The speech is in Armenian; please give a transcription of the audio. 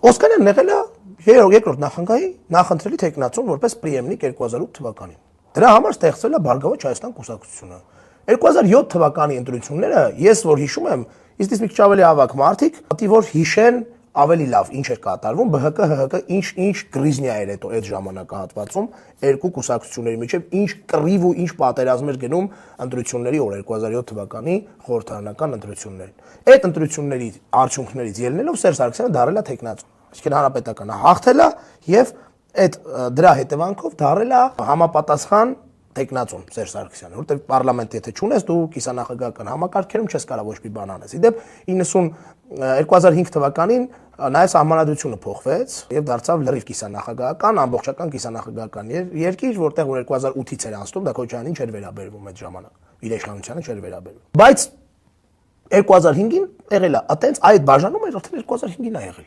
Օսկանյանն եղել է երկրորդ նախագահի նախընտրելի թեկնածուն որպես պրիեմնիկ 2008 թվականին։ Դրա համար ստեղծվել է Բարգավաճ Հայաստան կուսակցությունը։ 2007 թվականի ընտրությունները ես որ հիշում եմ, իսկ մի քիչ ավելի ավակ մարդիկ, պատի որ հիշեն ավելի լավ ինչ էր կատարվում ԲՀԿ ՀՀԿ ինչ գրիզնիա էր հետո այդ ժամանակահատվածում երկու կուսակցությունների միջև ինչ կռիվ ու ինչ պատերազմ էր գնում ընտրությունների օր 2007 թվականի խորհրդարանական ընտրություններին։ Այդ ընտրությունների արդյունքներից ելնելով Սերժ Սարգսյանը դարել է թեկնածու։ Այսինքն հանրապետականը հաղթել է եւ այդ դրա հետևանքով դարել է համապատասխան տեխնացուն Սերժ Սարգսյանը, որտեղ պարլամենտի եթե չունես դու կիսանախագահական համակարգերում չես կարող ոչ մի բան անես։ Իդեպ 2005 թվականին նայած համանadrությունը փոխվեց եւ դարձավ լրիվ կիսանախագահական, ամբողջական կիսանախագահական երկիր, որտեղ որ 2008-ից էր անցնում, դա Քոչարյանին չէր վերաբերվում այդ ժամանակ, իր իշխանությանը չէր վերաբերվում։ Բայց 2005-ին եղել է, այտենց այդ բաժանում էր արդեն 2005-ին է եղել։